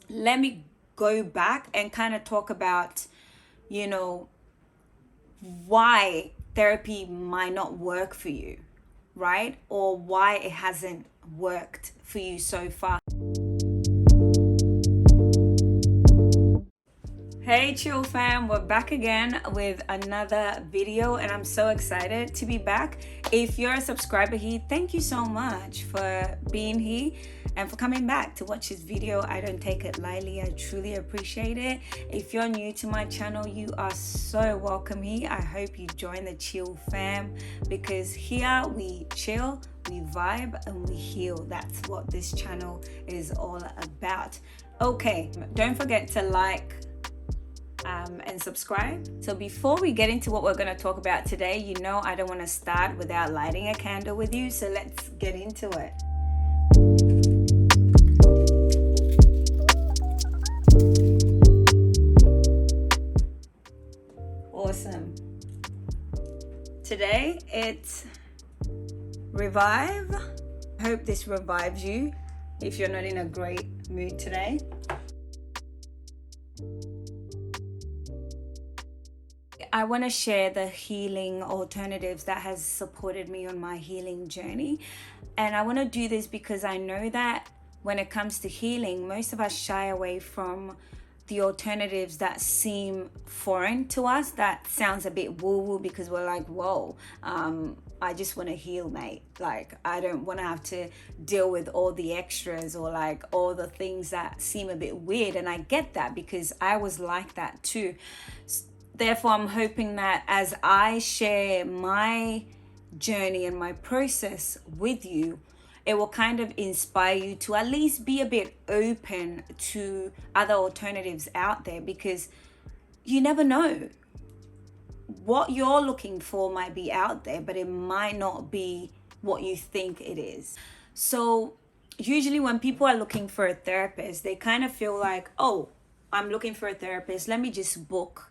let me go back and kind of talk about, you know, why therapy might not work for you, right? Or why it hasn't worked for you so far. Hey chill fam, we're back again with another video and I'm so excited to be back. If you're a subscriber here, thank you so much for being here and for coming back to watch this video. I don't take it lightly, I truly appreciate it. If you're new to my channel, you are so welcome here. I hope you join the chill fam because here we chill, we vibe and we heal. That's what this channel is all about. Okay, don't forget to like and subscribe. So before we get into what we're going to talk about today, you know I don't want to start without lighting a candle with you, so let's get into it. Awesome. Today it's revive. I hope this revives you if you're not in a great mood today. I want to share the healing alternatives that has supported me on my healing journey. And I want to do this because I know that when it comes to healing, most of us shy away from the alternatives that seem foreign to us. That sounds a bit woo-woo because we're like, whoa, I just want to heal, mate. Like, I don't want to have to deal with all the extras or like all the things that seem a bit weird. And I get that because I was like that too. Therefore, I'm hoping that as I share my journey and my process with you, it will kind of inspire you to at least be a bit open to other alternatives out there, because you never know. What you're looking for might be out there, but it might not be what you think it is. So usually when people are looking for a therapist, they kind of feel like, oh, I'm looking for a therapist, let me just book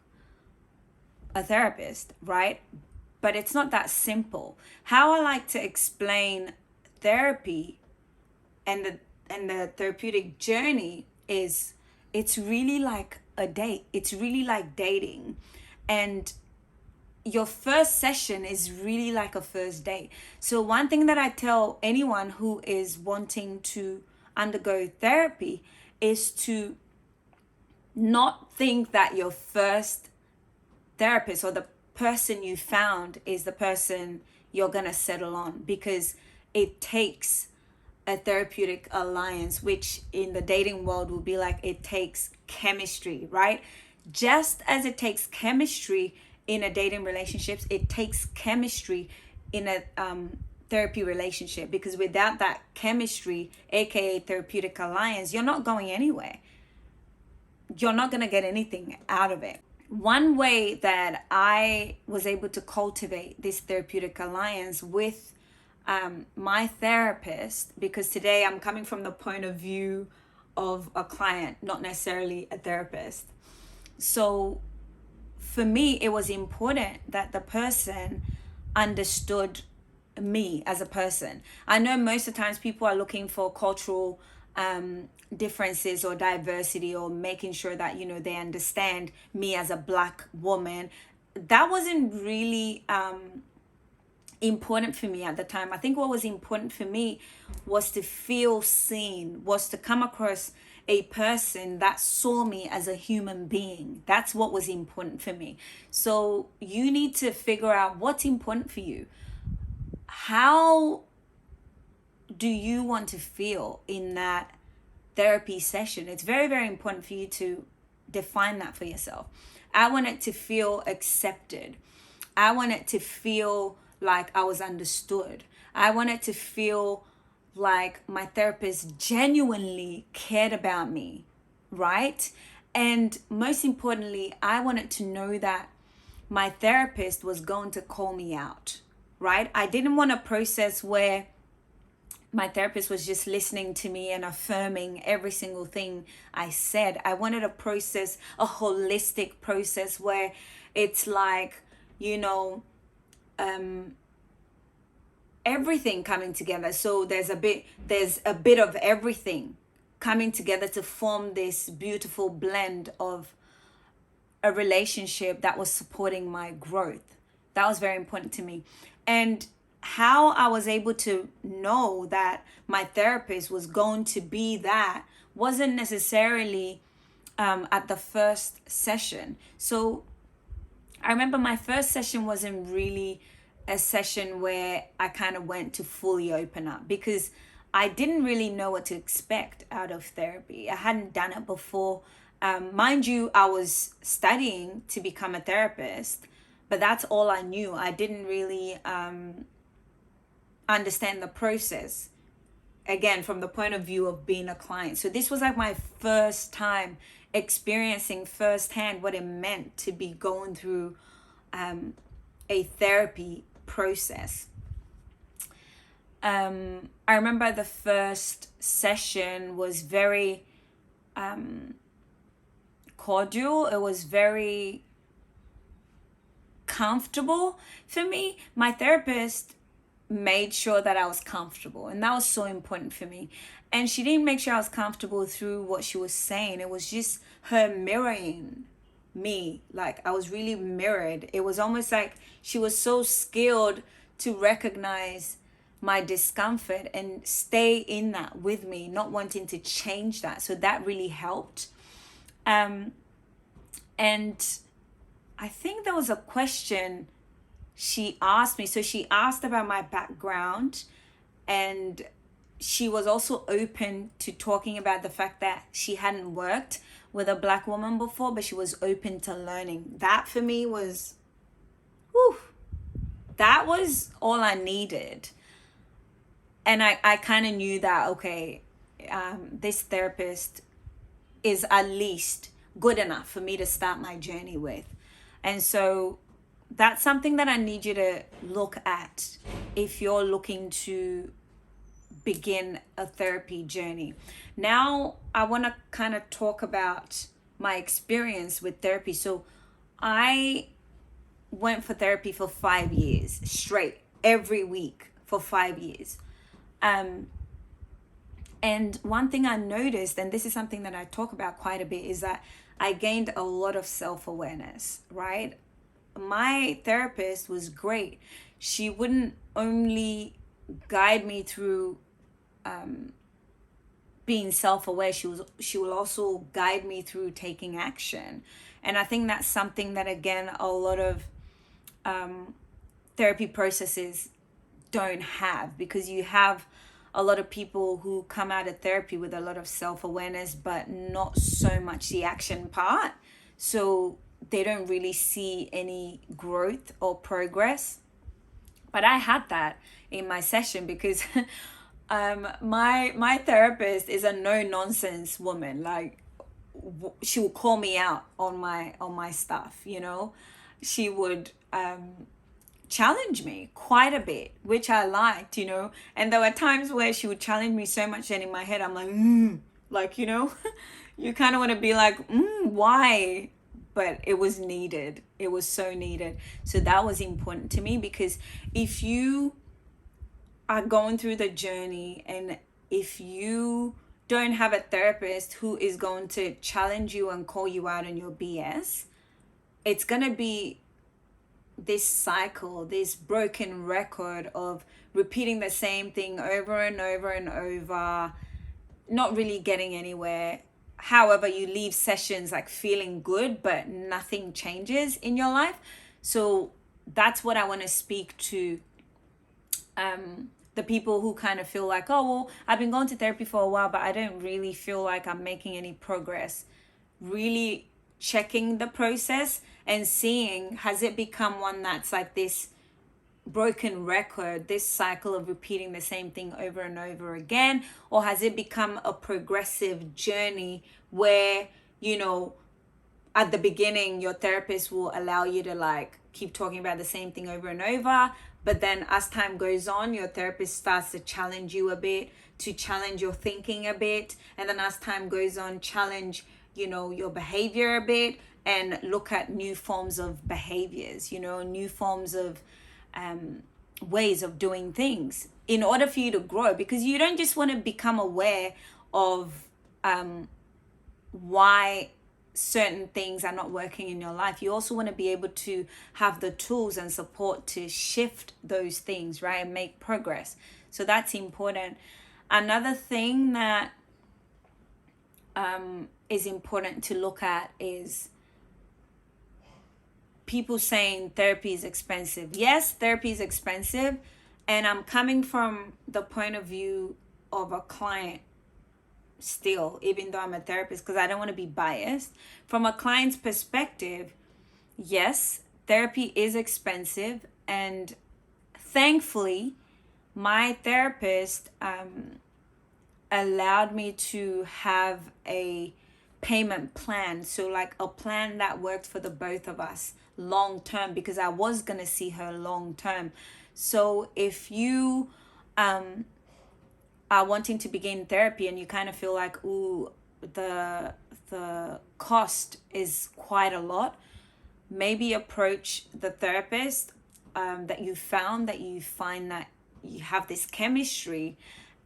a therapist, right? But it's not that simple. How I like to explain therapy and the therapeutic journey is, it's really like a date. It's really like dating. And your first session is really like a first date. So one thing that I tell anyone who is wanting to undergo therapy is to not think that your first therapist or the person you found is the person you're gonna settle on, because it takes a therapeutic alliance, which in the dating world will be like, it takes chemistry, right? Just as it takes chemistry in a dating relationships, it takes chemistry in a therapy relationship, because without that chemistry, aka therapeutic alliance, you're not going anywhere. You're not gonna get anything out of it. One way that I was able to cultivate this therapeutic alliance with my therapist, because today I'm coming from the point of view of a client, not necessarily a therapist. So for me, it was important that the person understood me as a person. I know most of the times people are looking for cultural differences or diversity, or making sure that, you know, they understand me as a Black woman. That wasn't really important for me at the time. I think what was important for me was to feel seen, was to come across a person that saw me as a human being. That's what was important for me. So you need to figure out what's important for you. How do you want to feel in that therapy session? It's very, very important for you to define that for yourself. I want it to feel accepted. I want it to feel like I was understood. I want it to feel like my therapist genuinely cared about me, right? And most importantly, I wanted to know that my therapist was going to call me out, right? I didn't want a process where my therapist was just listening to me and affirming every single thing I said. I wanted a process, a holistic process where it's like, you know, everything coming together. So there's a bit of everything, coming together to form this beautiful blend of a relationship that was supporting my growth. That was very important to me. And how I was able to know that my therapist was going to be that wasn't necessarily at the first session. So I remember my first session wasn't really a session where I kind of went to fully open up, because I didn't really know what to expect out of therapy. I hadn't done it before. Mind you, I was studying to become a therapist, but that's all I knew. I didn't really understand the process, again, from the point of view of being a client. So this was like my first time experiencing firsthand what it meant to be going through a therapy process. I remember the first session was very cordial. It was very comfortable for me. My therapist made sure that I was comfortable, and that was so important for me. And she didn't make sure I was comfortable through what she was saying. It was just her mirroring me. Like, I was really mirrored. It was almost like she was so skilled to recognize my discomfort and stay in that with me, not wanting to change that. So that really helped. And I think there was a question she asked me. So she asked about my background, and she was also open to talking about the fact that she hadn't worked with a Black woman before, but she was open to learning. That for me was, that was all I needed. And I kind of knew that, okay, this therapist is at least good enough for me to start my journey with. And so that's something that I need you to look at if you're looking to begin a therapy journey. Now, I want to kind of talk about my experience with therapy. So I went for therapy for 5 years straight, every week for 5 years. And one thing I noticed, and this is something that I talk about quite a bit, is that I gained a lot of self-awareness, right? My therapist was great. She wouldn't only guide me through being self-aware, she will also guide me through taking action. And I think that's something that, again, a lot of therapy processes don't have, because you have a lot of people who come out of therapy with a lot of self-awareness, but not so much the action part. So they don't really see any growth or progress. But I had that in my session, because my therapist is a no-nonsense woman. Like, she would call me out on my stuff, you know. She would challenge me quite a bit, which I liked, you know. And there were times where she would challenge me so much that in my head I'm like, you know, you kind of want to be like, why? But it was needed. It was so needed. So that was important to me, because if you are going through the journey, and if you don't have a therapist who is going to challenge you and call you out on your BS, it's going to be this cycle, this broken record of repeating the same thing over and over and over, not really getting anywhere. However, you leave sessions like feeling good, but nothing changes in your life. So that's what I want to speak to the people who kind of feel like, oh, well, I've been going to therapy for a while, but I don't really feel like I'm making any progress. Really checking the process and seeing, has it become one that's like this broken record, this cycle of repeating the same thing over and over again? Or has it become a progressive journey where, you know, at the beginning, your therapist will allow you to like keep talking about the same thing over and over. But then as time goes on, your therapist starts to challenge you a bit, to challenge your thinking a bit. And then as time goes on, challenge, you know, your behavior a bit, and look at new forms of behaviors, you know, new forms of ways of doing things in order for you to grow. Because you don't just want to become aware of why certain things are not working in your life. You also want to be able to have the tools and support to shift those things, right, and make progress. So that's important. Another thing that is important to look at is people saying therapy is expensive. Yes, therapy is expensive, and I'm coming from the point of view of a client still, even though I'm a therapist, because I don't want to be biased. From a client's perspective, yes, therapy is expensive, and thankfully my therapist allowed me to have a payment plan, so like a plan that worked for the both of us long term, because I was going to see her long term. So if you are wanting to begin therapy and you kind of feel like, ooh, the cost is quite a lot, maybe approach the therapist that you find that you have this chemistry,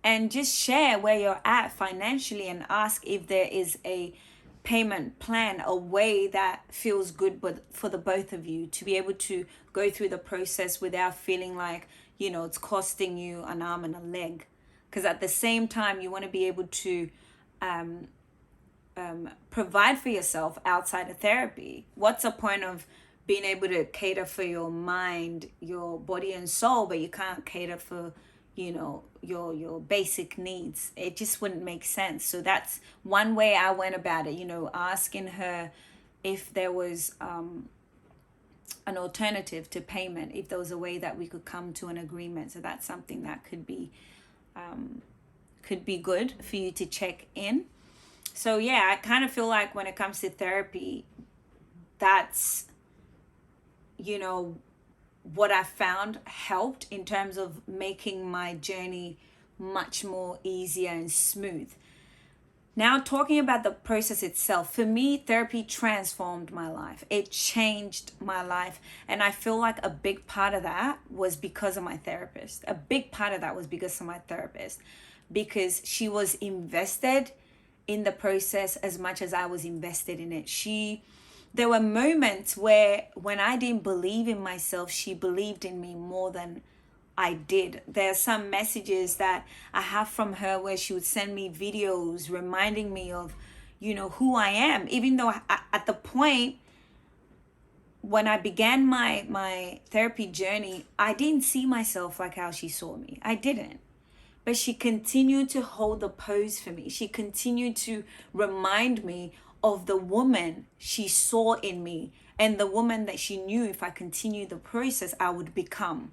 and just share where you're at financially and ask if there is a payment plan, a way that feels good but for the both of you, to be able to go through the process without feeling like, it's costing you an arm and a leg. Because at the same time, you want to be able to provide for yourself outside of therapy. What's the point of being able to cater for your mind, your body and soul, but you can't cater for, your basic needs? It just wouldn't make sense. So that's one way I went about it, asking her if there was an alternative to payment, if there was a way that we could come to an agreement. So that's something that could be good for you to check in. So yeah, I kind of feel like when it comes to therapy, that's, what I found helped in terms of making my journey much more easier and smooth. Now, talking about the process itself, for me, therapy transformed my life. It changed my life. And I feel like a big part of that was because of my therapist. Because she was invested in the process as much as I was invested in it. There were moments where when I didn't believe in myself, she believed in me more than I did. There are some messages that I have from her where she would send me videos reminding me of, who I am. Even though at the point when I began my therapy journey, I didn't see myself like how she saw me. I didn't. But she continued to hold the pose for me. She continued to remind me of the woman she saw in me and the woman that she knew if I continued the process, I would become.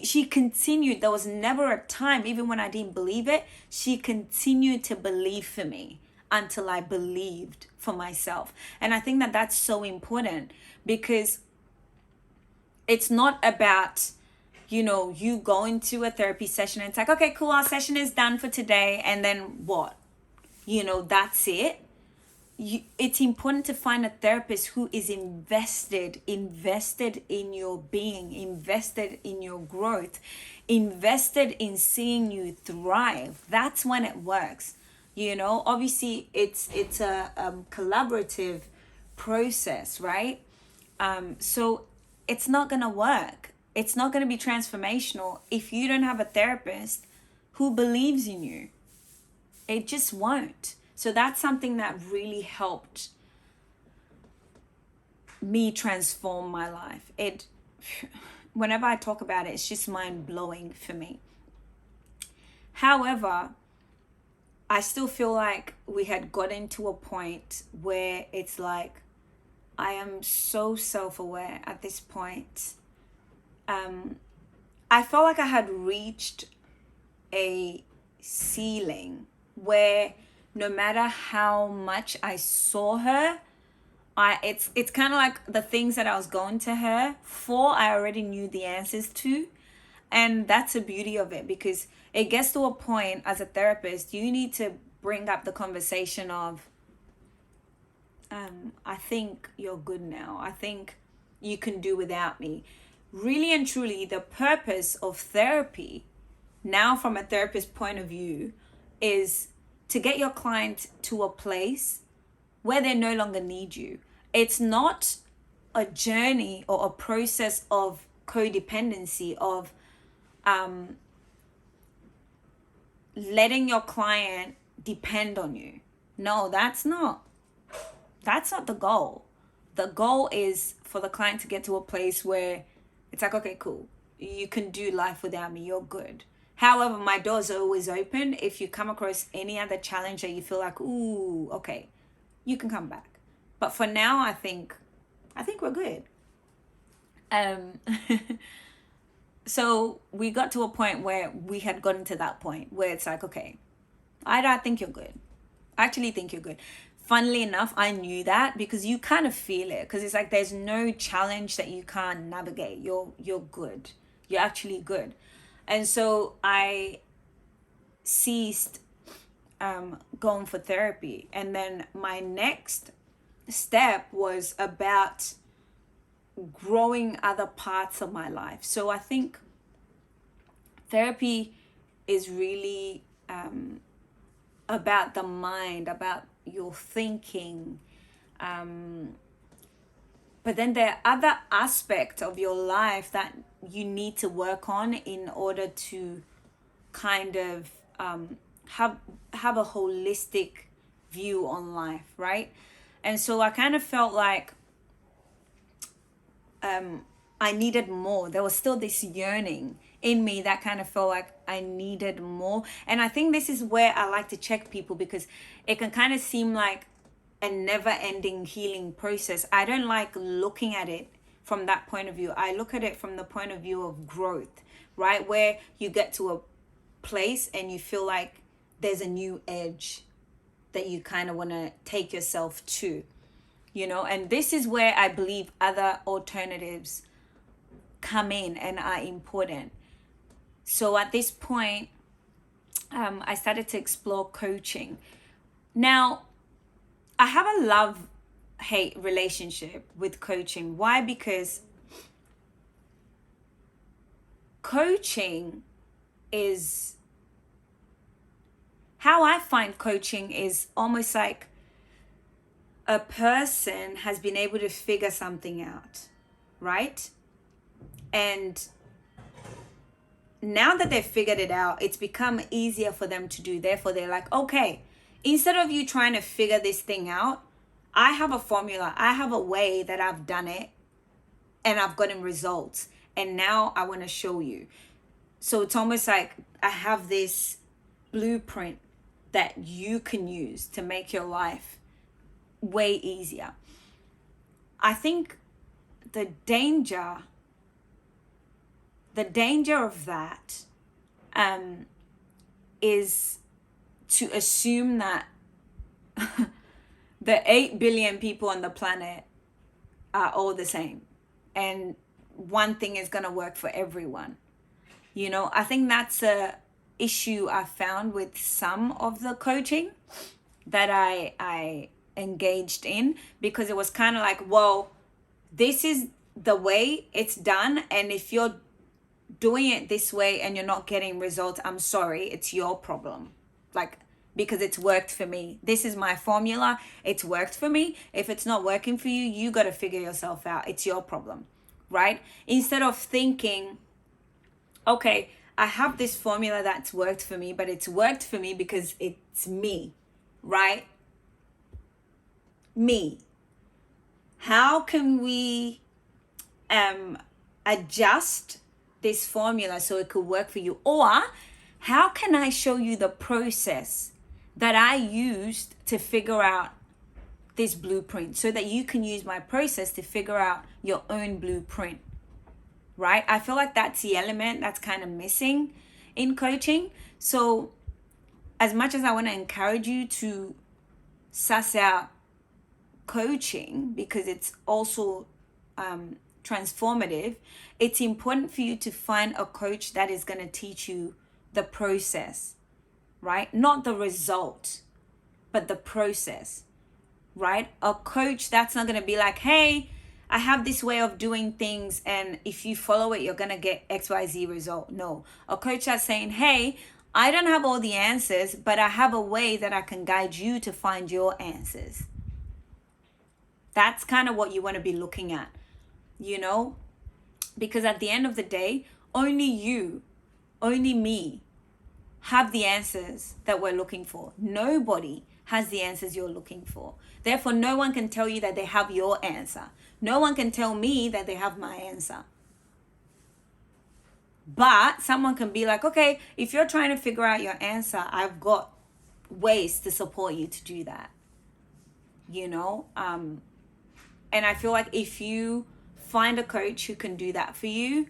She continued. There was never a time, even when I didn't believe it, she continued to believe for me until I believed for myself. And I think that that's so important, because it's not about, you going to a therapy session and it's like, okay, cool, our session is done for today. And then what? That's it. It's important to find a therapist who is invested in your being, invested in your growth, invested in seeing you thrive. That's when it works. Obviously it's a collaborative process, right? So it's not gonna work. It's not gonna be transformational if you don't have a therapist who believes in you. It just won't. So that's something that really helped me transform my life. Whenever I talk about it, it's just mind blowing for me. However, I still feel like we had gotten to a point where it's like, I am so self-aware at this point. I felt like I had reached a ceiling where no matter how much I saw her, it's kind of like the things that I was going to her for, I already knew the answers to. And that's the beauty of it, because it gets to a point as a therapist, you need to bring up the conversation of, I think you're good now. I think you can do without me. Really and truly, the purpose of therapy, now from a therapist point of view, is to get your client to a place where they no longer need you. It's not a journey or a process of codependency, of letting your client depend on you. No, that's not the goal. The goal is for the client to get to a place where it's like, okay, cool, you can do life without me, you're good. However, my doors are always open. If you come across any other challenge that you feel like, ooh, okay, you can come back. But for now, I think we're good. So we got to a point where we had gotten to that point where it's like, okay, I think you're good. I actually think you're good. Funnily enough, I knew that because you kind of feel it, because it's like there's no challenge that you can't navigate. You're good. You're actually good. And so I ceased going for therapy. And then my next step was about growing other parts of my life. So I think therapy is really about the mind, about your thinking. But then there are other aspects of your life that you need to work on in order to kind of have a holistic view on life, right? And so I kind of felt like I needed more. There was still this yearning in me that kind of felt like I needed more. And I think this is where I like to check people, because it can kind of seem like a never-ending healing process. I don't like looking at it from that point of view. I look at it from the point of view of growth, right? Where you get to a place and you feel like there's a new edge that you kind of want to take yourself to, you know? And this is where I believe other alternatives come in and are important. So at this point, I started to explore coaching. Now, I have a love-hate relationship with coaching. Why? Because coaching is, how I find coaching is almost like a person has been able to figure something out, right? And now that they've figured it out, it's become easier for them to do. Therefore, they're like, okay, instead of you trying to figure this thing out, I have a formula. I have a way that I've done it and I've gotten results. And now I want to show you. So it's almost like I have this blueprint that you can use to make your life way easier. I think the danger of that is to assume that the 8 billion people on the planet are all the same and one thing is going to work for everyone. You know, I think that's a issue I found with some of the coaching that I engaged in, because it was kind of like, well, this is the way it's done, and if you're doing it this way and you're not getting results, I'm sorry, it's your problem. Like, because it's worked for me. This is my formula. It's worked for me. If it's not working for you, you got to figure yourself out. It's your problem, right? Instead of thinking, okay, I have this formula that's worked for me, but it's worked for me because it's me, right? Me. How can we adjust this formula so it could work for you? Or how can I show you the process that I used to figure out this blueprint so that you can use my process to figure out your own blueprint, right? I feel like that's the element that's kind of missing in coaching. So as much as I want to encourage you to suss out coaching, because it's also transformative, it's important for you to find a coach that is going to teach you the process, right? Not the result, but the process, right? A coach that's not going to be like, hey, I have this way of doing things, and if you follow it, you're going to get XYZ result. No. A coach that's saying, hey, I don't have all the answers, but I have a way that I can guide you to find your answers. That's kind of what you want to be looking at, you know? Because at the end of the day, only you, only me have the answers that we're looking for. Nobody has the answers you're looking for. Therefore, no one can tell you that they have your answer. No one can tell me that they have my answer. But someone can be like, okay, if you're trying to figure out your answer, I've got ways to support you to do that. You know? And I feel like if you find a coach who can do that for you,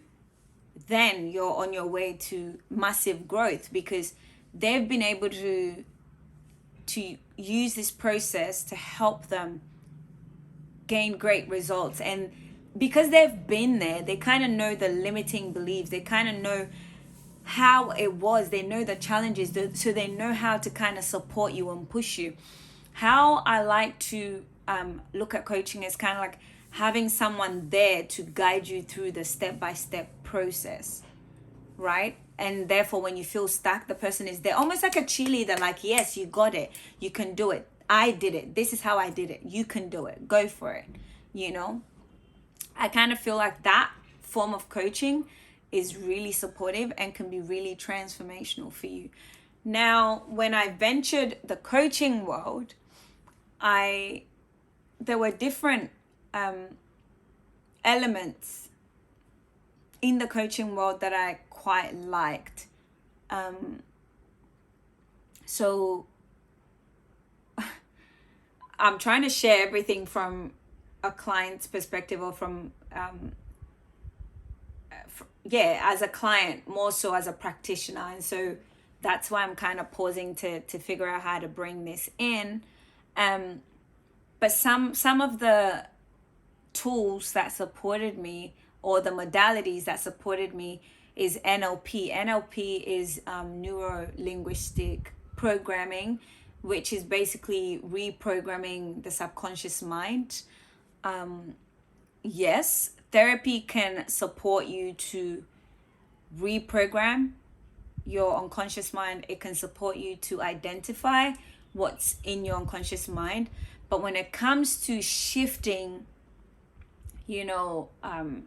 then you're on your way to massive growth, because they've been able to use this process to help them gain great results. And because they've been there, they kind of know the limiting beliefs, they kind of know how it was, they know the challenges, so they know how to kind of support you and push you. How I like to look at coaching is kind of like having someone there to guide you through the step-by-step process, right? And therefore, when you feel stuck, the person is there, almost like a cheerleader, like, yes, you got it, you can do it, I did it, this is how I did it, you can do it, go for it. You know, I kind of feel like that form of coaching is really supportive and can be really transformational for you. Now, when I ventured the coaching world, there were different elements in the coaching world that I quite liked. So I'm trying to share everything from a client's perspective, or from as a client, more so as a practitioner. And so that's why I'm kind of pausing to figure out how to bring this in. But some of the tools that supported me, or the modalities that supported me, is NLP. NLP is neuro-linguistic programming, which is basically reprogramming the subconscious mind. Yes, therapy can support you to reprogram your unconscious mind. It can support you to identify what's in your unconscious mind. But when it comes to shifting,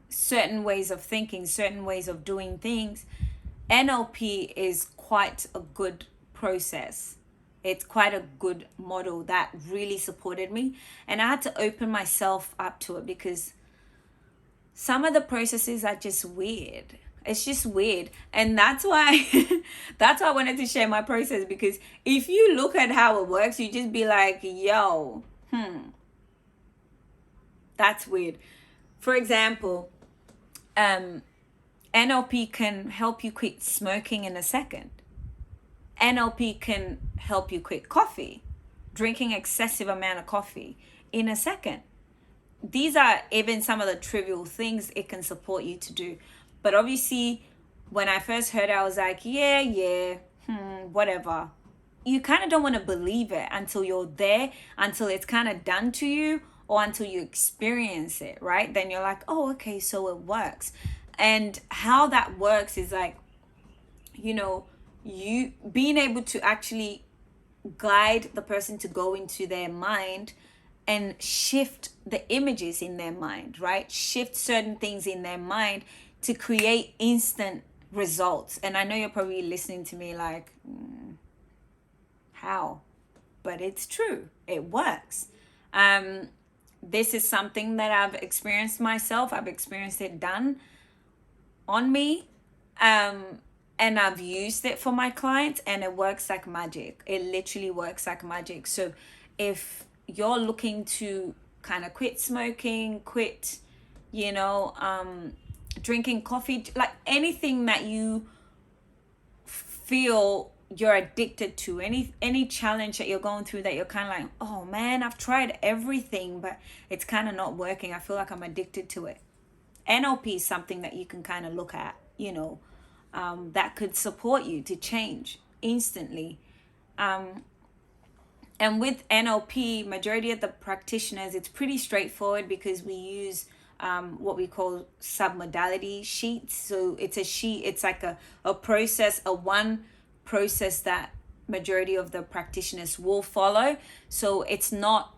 certain ways of thinking, certain ways of doing things, NLP is quite a good process. It's quite a good model that really supported me. And I had to open myself up to it, because some of the processes are just weird. It's just weird. And that's why I wanted to share my process, because if you look at how it works, you just be like, yo, that's weird. For example, NLP can help you quit smoking in a second. NLP can help you quit coffee, drinking excessive amount of coffee in a second. These are even some of the trivial things it can support you to do. But obviously, when I first heard it, I was like, whatever. You kind of don't want to believe it until you're there, until it's kind of done to you, or until you experience it, right? Then you're like, oh, okay, so it works. And how that works is like, you being able to actually guide the person to go into their mind and shift the images in their mind, right? Shift certain things in their mind to create instant results. And I know you're probably listening to me like, how? But it's true. It works. This is something that I've experienced myself. I've experienced it done on me. And I've used it for my clients, and it works like magic. It literally works like magic. So if you're looking to kind of quit smoking, quit, drinking coffee, like anything that you feel you're addicted to, any challenge that you're going through that you're kind of like, oh man, I've tried everything, but it's kind of not working. I feel like I'm addicted to it. NLP is something that you can kind of look at, that could support you to change instantly. And with NLP, majority of the practitioners, it's pretty straightforward, because we use what we call submodality sheets. So it's a sheet, it's like a process, a one process that majority of the practitioners will follow. So it's not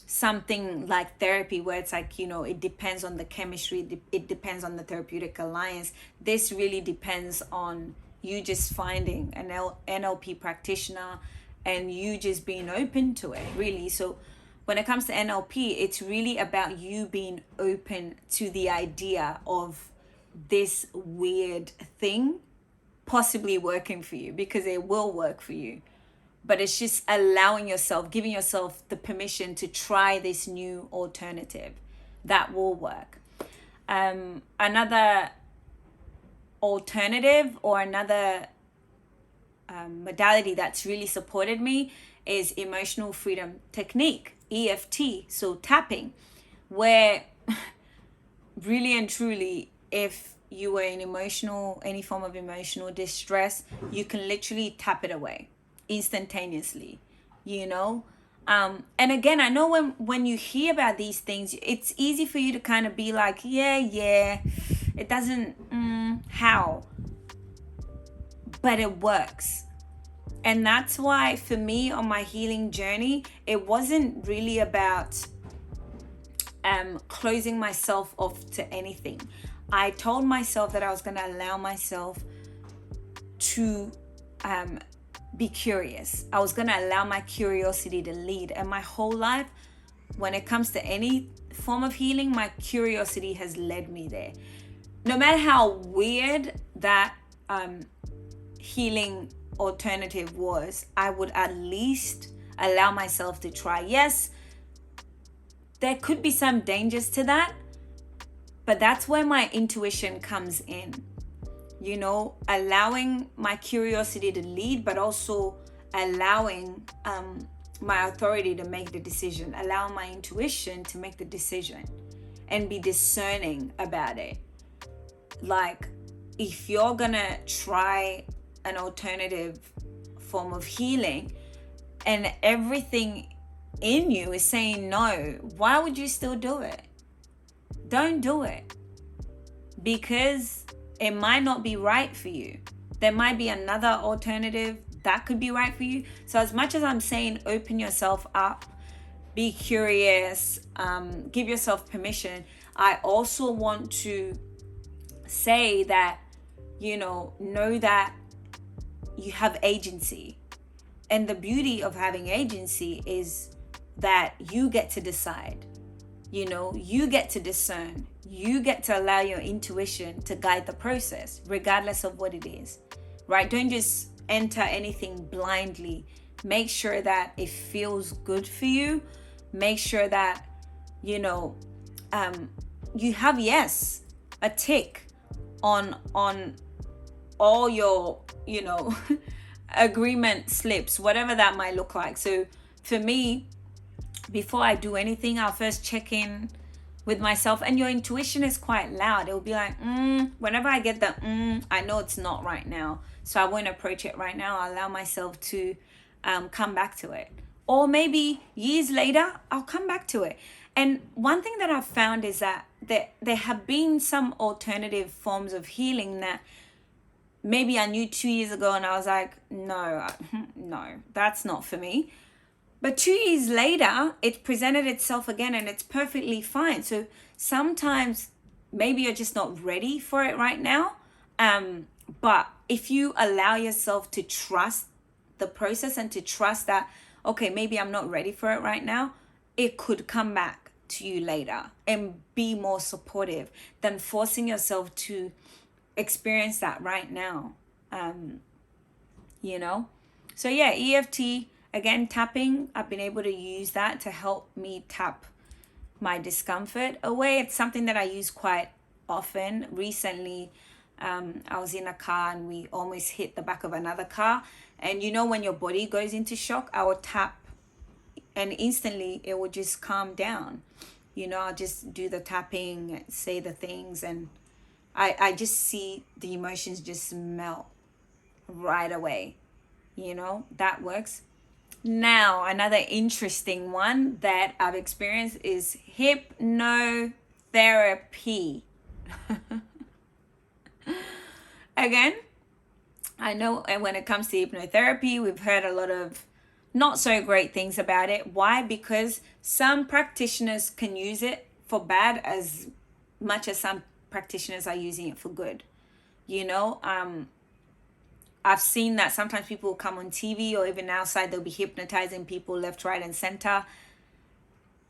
something like therapy where it's like, it depends on the chemistry, it depends on the therapeutic alliance. This really depends on you just finding an NLP practitioner and you just being open to it, really. So when it comes to NLP, it's really about you being open to the idea of this weird thing possibly working for you, because it will work for you. But it's just allowing yourself, giving yourself the permission to try this new alternative that will work. Another alternative or another modality that's really supported me is emotional freedom technique, EFT, so tapping, where really and truly, if you were in any form of emotional distress, you can literally tap it away instantaneously, and again, I know when you hear about these things, it's easy for you to kind of be like, yeah, it doesn't, how? But it works. And that's why for me on my healing journey, it wasn't really about closing myself off to anything. I told myself that I was going to allow myself to be curious. I was going to allow my curiosity to lead. And my whole life, when it comes to any form of healing, my curiosity has led me there. No matter how weird that healing alternative was, I would at least allow myself to try. Yes, there could be some dangers to that, but that's where my intuition comes in. Allowing my curiosity to lead, but also allowing my authority to make the decision, allowing my intuition to make the decision and be discerning about it. Like, if you're gonna try an alternative form of healing and everything in you is saying no, why would you still do it? Don't do it, because it might not be right for you. There might be another alternative that could be right for you. So as much as I'm saying open yourself up, be curious, give yourself permission, I also want to say that, know that you have agency. And the beauty of having agency is that you get to decide. You get to discern. You get to allow your intuition to guide the process, regardless of what it is, right? Don't just enter anything blindly. Make sure that it feels good for you. Make sure that, you have, yes, a tick on all your, agreement slips, whatever that might look like. So for me, before I do anything, I'll first check in with myself. And your intuition is quite loud. It'll be like, whenever I get the I know it's not right now, so I won't approach it right now. I'll allow myself to come back to it. Or maybe years later, I'll come back to it. And one thing that I've found is that there have been some alternative forms of healing that maybe I knew 2 years ago and I was like, no, that's not for me. But 2 years later, it presented itself again and it's perfectly fine. So sometimes maybe you're just not ready for it right now. But if you allow yourself to trust the process and to trust that, okay, maybe I'm not ready for it right now, it could come back to you later and be more supportive than forcing yourself to experience that right now. So yeah, EFT, again, tapping, I've been able to use that to help me tap my discomfort away. It's something that I use quite often. Recently, I was in a car and we almost hit the back of another car. And when your body goes into shock, I would tap and instantly it would just calm down. I'll just do the tapping, say the things, and I just see the emotions just melt right away. That works. Now, another interesting one that I've experienced is hypnotherapy. Again, I know, and when it comes to hypnotherapy, we've heard a lot of not so great things about it. Why? Because some practitioners can use it for bad as much as some practitioners are using it for good. You know, I've seen that sometimes people will come on TV or even outside, they'll be hypnotizing people left, right, and center.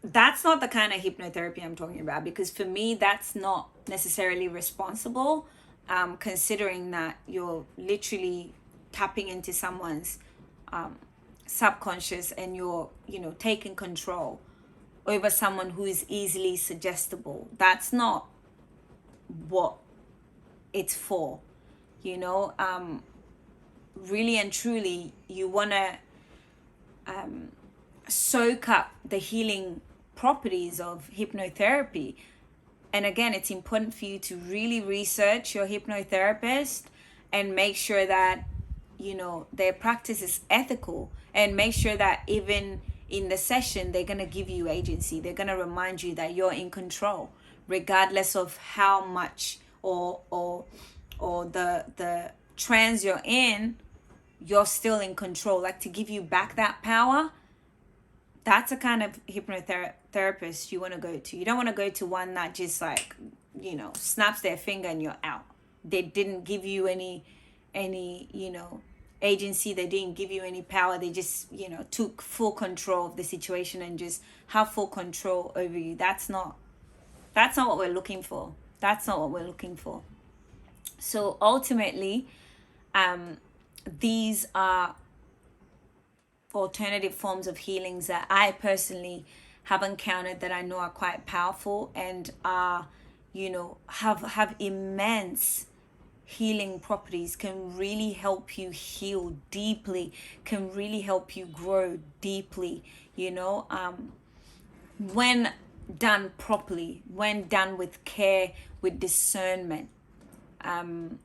That's not the kind of hypnotherapy I'm talking about, because for me, that's not necessarily responsible, considering that you're literally tapping into someone's subconscious, and you're, taking control over someone who is easily suggestible. That's not what it's for, really and truly. You want to soak up the healing properties of hypnotherapy. And again, it's important for you to really research your hypnotherapist and make sure that, their practice is ethical, and make sure that even in the session, they're going to give you agency. They're going to remind you that you're in control, regardless of how much or the trance you're in, you're still in control. Like, to give you back that power, that's a kind of hypnotherapist you want to go to. You don't want to go to one that just like, snaps their finger and you're out. They didn't give you any agency. They didn't give you any power. They just, took full control of the situation and just have full control over you. That's not what we're looking for. That's not what we're looking for. So ultimately, these are alternative forms of healings that I personally have encountered, that I know are quite powerful and are, have immense healing properties, can really help you heal deeply, can really help you grow deeply, when done properly, when done with care, with discernment, and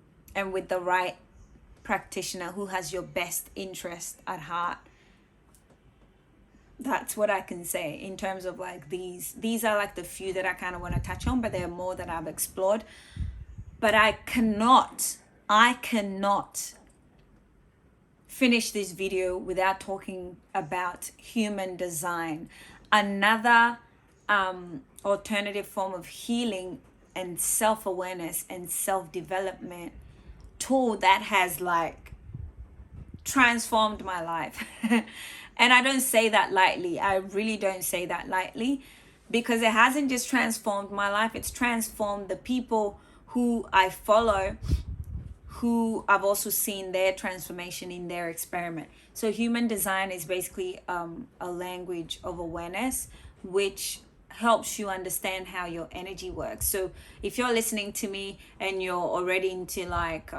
with the right practitioner who has your best interest at heart. That's what I can say in terms of like these are like the few that I kind of want to touch on, but there are more that I've explored. But I cannot finish this video without talking about human design, another alternative form of healing and self-awareness and self-development tool that has like transformed my life. And I don't say that lightly. I really don't say that lightly, because it hasn't just transformed my life, it's transformed the people who I follow, who I've also seen their transformation in their experiment. So human design is basically a language of awareness, which helps you understand how your energy works. So if you're listening to me and you're already into like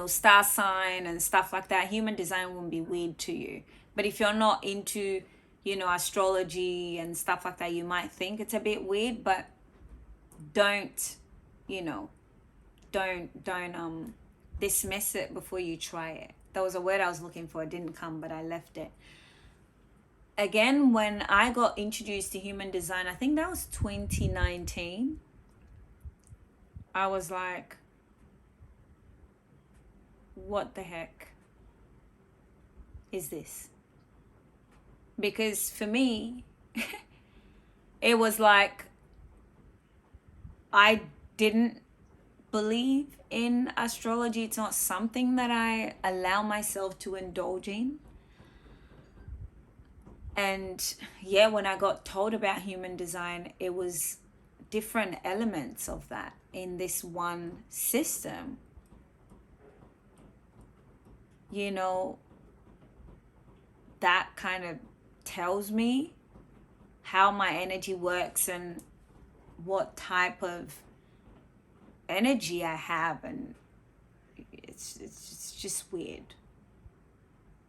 star sign and stuff like that, human design won't be weird to you. But if you're not into astrology and stuff like that, you might think it's a bit weird. But don't dismiss it before you try it. That was a word I was looking for. It didn't come, but I left it. Again, when I got introduced to human design, I think that was 2019, I was like, what the heck is this? Because for me, it was like I didn't believe in astrology. It's not something that I allow myself to indulge in. And yeah, when I got told about human design, it was different elements of that in this one system. That kind of tells me how my energy works and what type of energy I have, and it's just weird.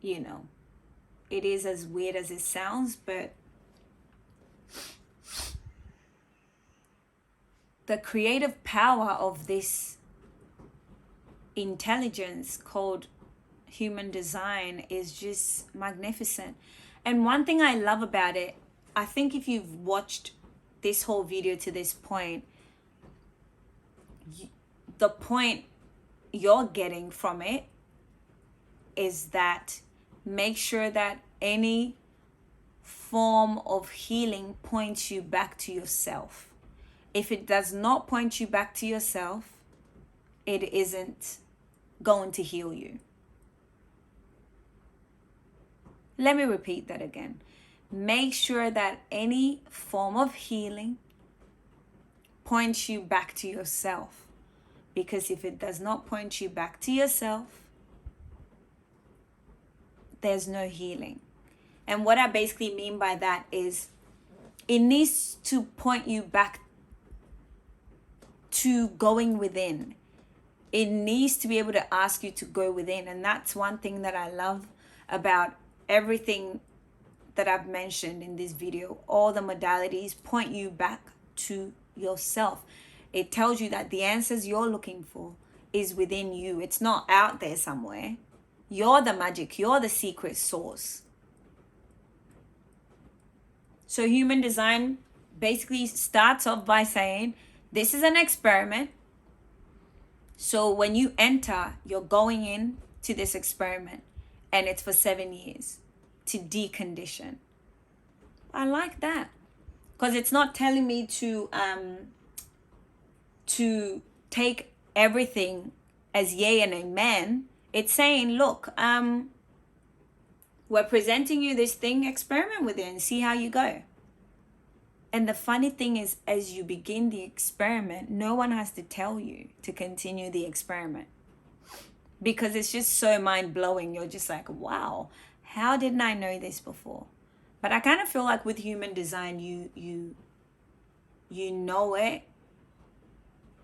It is as weird as it sounds, but the creative power of this intelligence called human design is just magnificent. And one thing I love about it, I think if you've watched this whole video to this point, the point you're getting from it is that make sure that any form of healing points you back to yourself. If it does not point you back to yourself, it isn't going to heal you. Let me repeat that again. Make sure that any form of healing points you back to yourself. Because if it does not point you back to yourself, there's no healing. And what I basically mean by that is it needs to point you back to going within. It needs to be able to ask you to go within. And that's one thing that I love about everything that I've mentioned in this video. All the modalities point you back to yourself. It tells you that the answers you're looking for is within you. It's not out there somewhere. You're the magic. You're the secret source. So human design basically starts off by saying, this is an experiment. So when you enter, you're going in to this experiment, and it's for 7 years to decondition. I like that, because it's not telling me to take everything as yay and amen. It's saying, look, we're presenting you this thing, experiment with it and see how you go. And the funny thing is, as you begin the experiment, no one has to tell you to continue the experiment, because it's just so mind-blowing. You're just like, wow, how didn't I know this before? But I kind of feel like with human design, you know it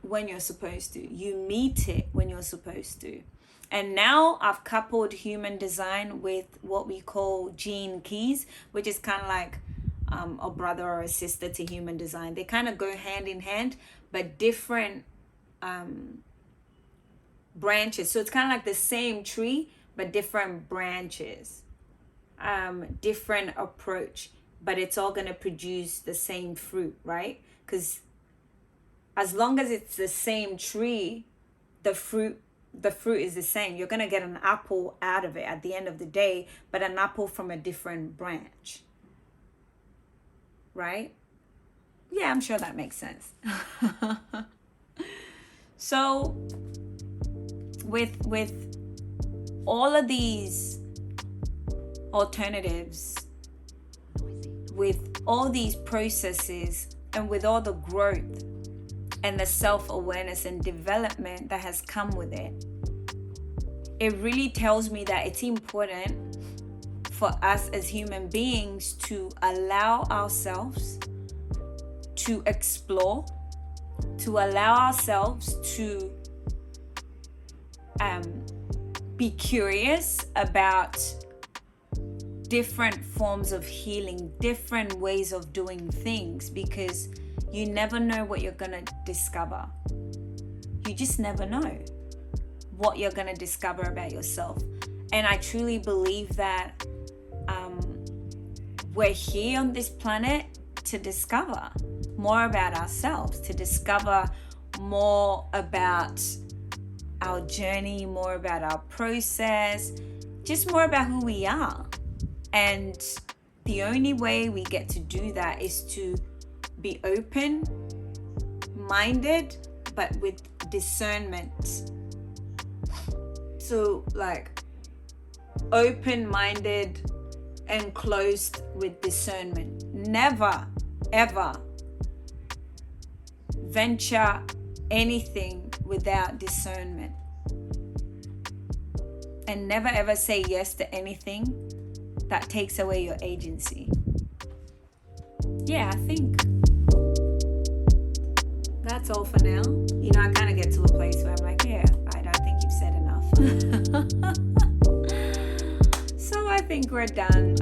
when you're supposed to. You meet it when you're supposed to. And now I've coupled human design with what we call gene keys, which is kind of like a brother or a sister to human design. They kind of go hand in hand, but different branches. So it's kind of like the same tree, but different branches, different approach, but it's all going to produce the same fruit, right? Because as long as it's the same tree, the fruit is the same. You're going to get an apple out of it at the end of the day, but an apple from a different branch. Right? Yeah, I'm sure that makes sense. So with all of these alternatives, with all these processes, and with all the growth and the self-awareness and development that has come with it, it really tells me that it's important for us as human beings to allow ourselves to explore, to allow ourselves to be curious about different forms of healing, different ways of doing things, because you never know what you're gonna discover. You just never know what you're gonna discover about yourself. And I truly believe that we're here on this planet to discover more about ourselves, to discover more about our journey, more about our process, just more about who we are. And the only way we get to do that is to be open-minded, but with discernment. So like open-minded and closed with discernment. Never, ever venture anything without discernment. And never ever say yes to anything that takes away your agency. Yeah, I think that's all for now. You know, I kind of get to a place where I'm like, yeah, I think you've said enough. So I think we're done.